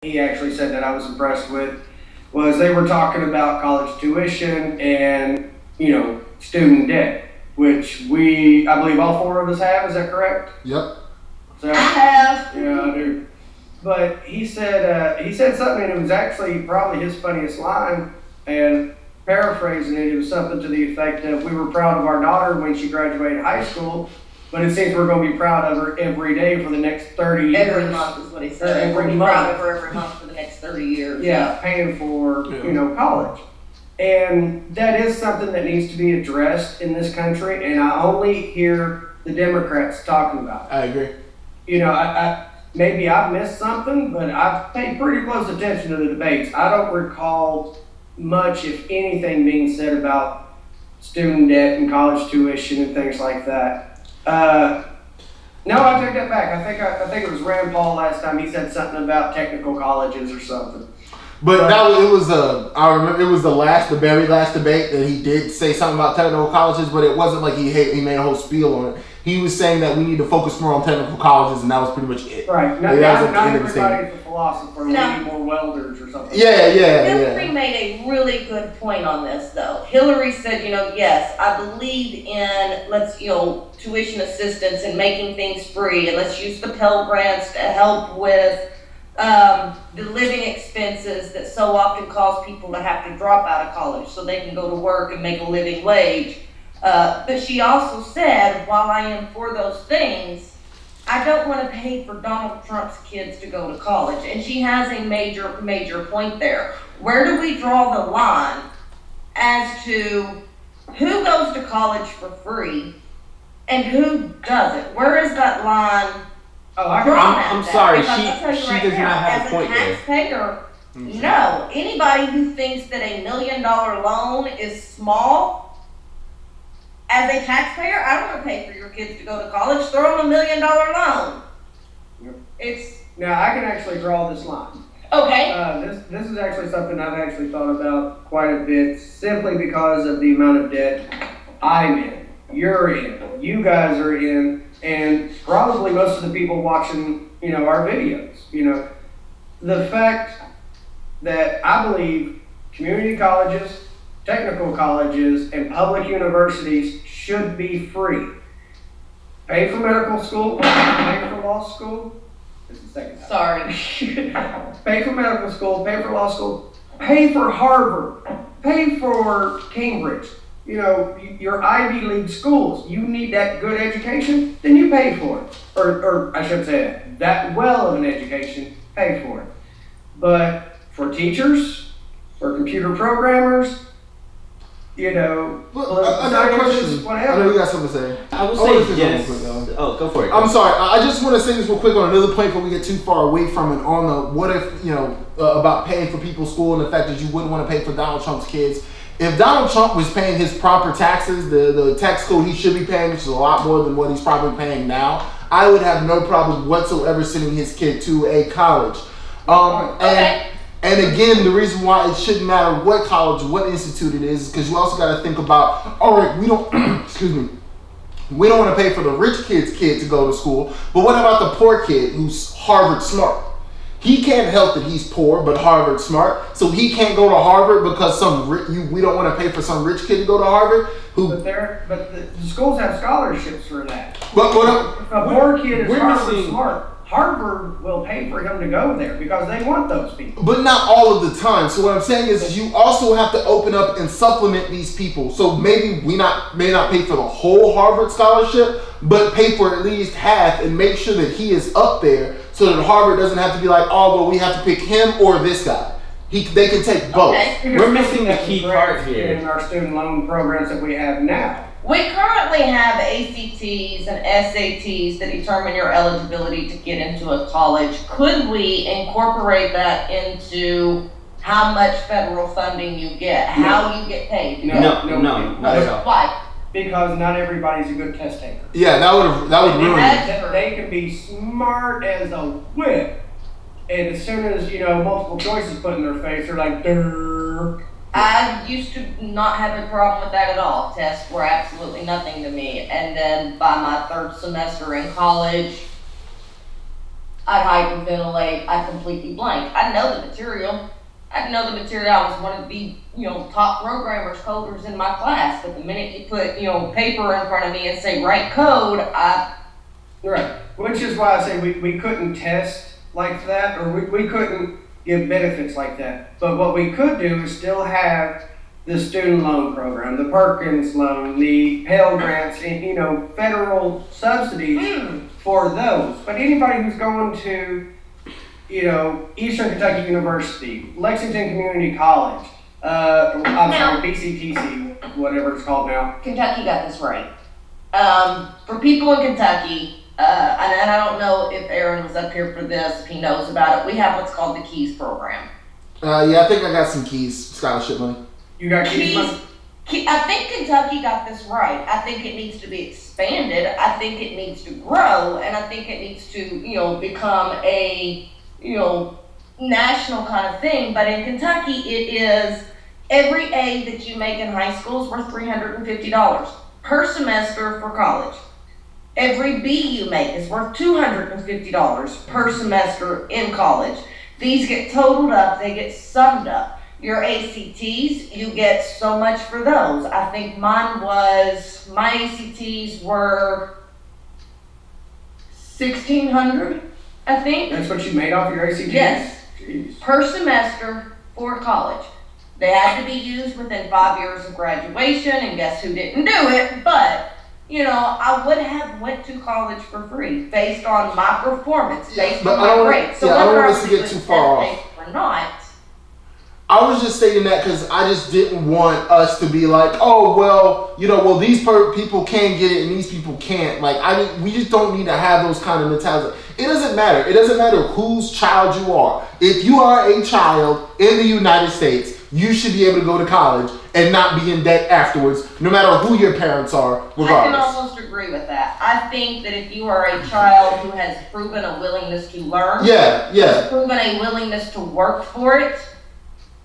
he actually said that I was impressed with was they were talking about college tuition and, student debt, which I believe all four of us have. Is that correct? Yep. So, I have. yeah, I do. But he said something, and it was actually probably his funniest line, and paraphrasing it, it was something to the effect of, we were proud of our daughter when she graduated high school, but it seems we're going to be proud of her every day for the next 30 years. Every month is what he said. We'll be proud of her every month for the next 30 years. Yeah, paying for, college. And that is something that needs to be addressed in this country, and I only hear the Democrats talking about it. I agree. Maybe I've missed something, but I've paid pretty close attention to the debates. I don't recall much, if anything, being said about student debt and college tuition and things like that. No, I take that back. I think it was Rand Paul last time. He said something about technical colleges or something. But I remember it was the very last debate that he did say something about technical colleges, but it wasn't like he made a whole spiel on it. He was saying that we need to focus more on technical colleges, and that was pretty much it. Right. Not everybody's a philosopher. We need more welders or something. Yeah. Hillary made a really good point on this, though. Hillary said, yes, I believe in tuition assistance and making things free, and let's use the Pell Grants to help with the living expenses that so often cause people to have to drop out of college so they can go to work and make a living wage. But she also said, while I am for those things, I don't want to pay for Donald Trump's kids to go to college. And she has a major point there. Where do we draw the line as to who goes to college for free and who doesn't? Where is that line? I'm sorry, she does not have a point there. As a taxpayer, no. Anybody who thinks that $1 million loan is small, as a taxpayer, I don't want to pay for your kids to go to college. Throw them $1 million loan. Yep. Now I can actually draw this line. Okay. This is actually something I've actually thought about quite a bit, simply because of the amount of debt I'm in, you're in, you guys are in, and probably most of the people watching, our videos. The fact that I believe community colleges, technical colleges, and public universities should be free. Pay for medical school, pay for law school. This is the second time. Sorry. Pay for medical school, pay for law school, pay for Harvard, pay for Cambridge. Your Ivy League schools. You need that good education, then you pay for it. Or I should say that well of an education, pay for it. But for teachers, for computer programmers, I got a question. Whatever. I know you got something to say. I would say yes. Go for it. I'm sorry. I just want to say this real quick on another point before we get too far away from it. On the what if, about paying for people's school and the fact that you wouldn't want to pay for Donald Trump's kids. If Donald Trump was paying his proper taxes, the tax code he should be paying, which is a lot more than what he's probably paying now, I would have no problem whatsoever sending his kid to a college. And again, the reason why it shouldn't matter what college, what institute it is because you also got to think about, all right, we don't want to pay for the rich kid's kid to go to school, but what about the poor kid who's Harvard smart? He can't help that he's poor, but Harvard smart, so he can't go to Harvard because we don't want to pay for some rich kid to go to Harvard. But the schools have scholarships for that. But if a poor kid is Harvard smart, Harvard will pay for him to go there because they want those people. But not all of the time. So what I'm saying is you also have to open up and supplement these people. So maybe may not pay for the whole Harvard scholarship, but pay for at least half and make sure that he is up there so that Harvard doesn't have to be like, oh, well, we have to pick him or this guy. They can take both. Okay. We're missing the key part here. In our student loan programs that we have now. We currently have ACTs and SATs that determine your eligibility to get into a college. Could we incorporate that into how much federal funding you get, how you get paid? No, not at all. Why? Because not everybody's a good test taker. Yeah, that would ruin it. They can be smart as a whip, and as soon as multiple choices put in their face, they're like, "Durr." I used to not have a problem with that at all. Tests were absolutely nothing to me. And then by my third semester in college, I'd hyperventilate, I'd completely blank. I know the material. I was one of the, top programmers, coders in my class, but the minute you put, paper in front of me and say write code, Right, which is why I say we couldn't test like that, or we couldn't give benefits like that. But what we could do is still have the student loan program, the Perkins loan, the Pell Grants, and, federal subsidies for those. But anybody who's going to, Eastern Kentucky University, Lexington Community College, BCTC, whatever it's called now. Kentucky got this right. For people in Kentucky, and I don't know if Aaron was up here for this, if he knows about it, we have what's called the KEYS program. Yeah, I think I got some KEYS scholarship money. You got KEYS money? I think Kentucky got this right. I think it needs to be expanded. I think it needs to grow, and I think it needs to, become a, national kind of thing. But in Kentucky, it is every A that you make in high school is worth $350 per semester for college. Every B you make is worth $250 per semester in college. These get totaled up, they get summed up. Your ACTs, you get so much for those. I think my ACTs were $1,600, I think. That's what you made off your ACTs? Yes. Jeez. Per semester for college. They had to be used within 5 years of graduation, and guess who didn't do it? But, I would have went to college for free based on my performance, based on my grades. So I don't whether want us to get too far off or not. I was just stating that because I just didn't want us to be like, oh, well, these people can get it and these people can't. We just don't need to have those kind of mentalities. It doesn't matter. It doesn't matter whose child you are. If you are a child in the United States, you should be able to go to college and not be in debt afterwards, no matter who your parents are, regardless. I can almost agree with that. I think that if you are a child who has proven a willingness to learn, has proven a willingness to work for it,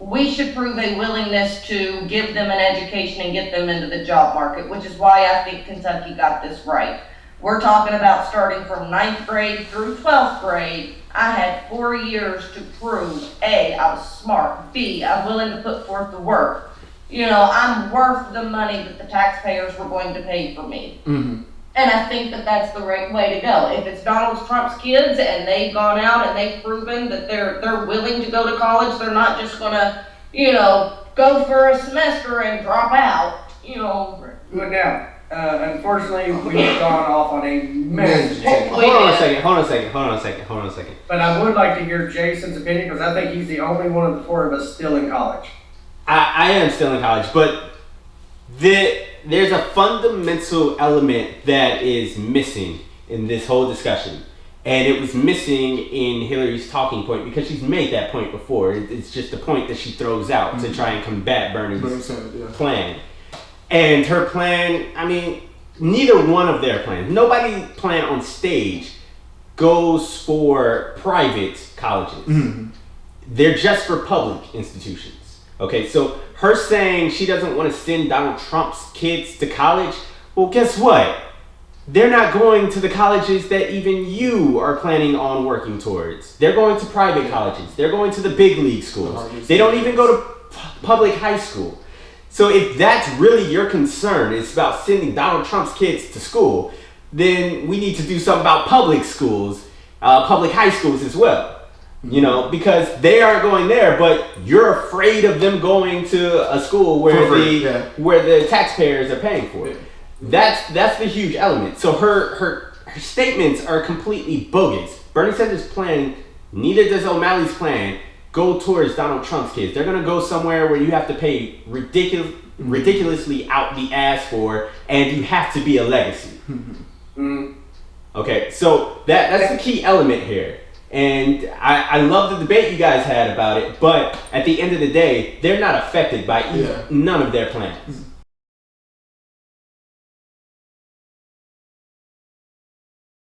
we should prove a willingness to give them an education and get them into the job market, which is why I think Kentucky got this right. We're talking about starting from 9th grade through 12th grade. I had 4 years to prove, A, I was smart, B, I'm willing to put forth the work. I'm worth the money that the taxpayers were going to pay for me. Mm-hmm. And I think that that's the right way to go. If it's Donald Trump's kids and they've gone out and they've proven that they're willing to go to college, they're not just gonna, go for a semester and drop out, But now, unfortunately, we've gone off on a mess. Hold on a second. But I would like to hear Jason's opinion because I think he's the only one of the four of us still in college. I am still in college, but there's a fundamental element that is missing in this whole discussion. And it was missing in Hillary's talking point because she's made that point before. It's just a point that she throws out to try and combat Bernie's plan. And her plan, neither one of their plans, nobody plan on stage goes for private colleges. Mm-hmm. They're just for public institutions. Okay, so her saying she doesn't want to send Donald Trump's kids to college, well, guess what? They're not going to the colleges that even you are planning on working towards. They're going to private colleges. They're going to the big league schools. They don't even go to public high school. So if that's really your concern, it's about sending Donald Trump's kids to school, then we need to do something about public schools, public high schools as well. Because they aren't going there, but you're afraid of them going to a school where the taxpayers are paying for it. That's the huge element. So her statements are completely bogus. Bernie Sanders' plan, neither does O'Malley's plan, go towards Donald Trump's kids. They're gonna go somewhere where you have to pay ridiculously out the ass for, and you have to be a legacy. Okay, so that's the key element here. And I love the debate you guys had about it, but at the end of the day, they're not affected by none of their plans.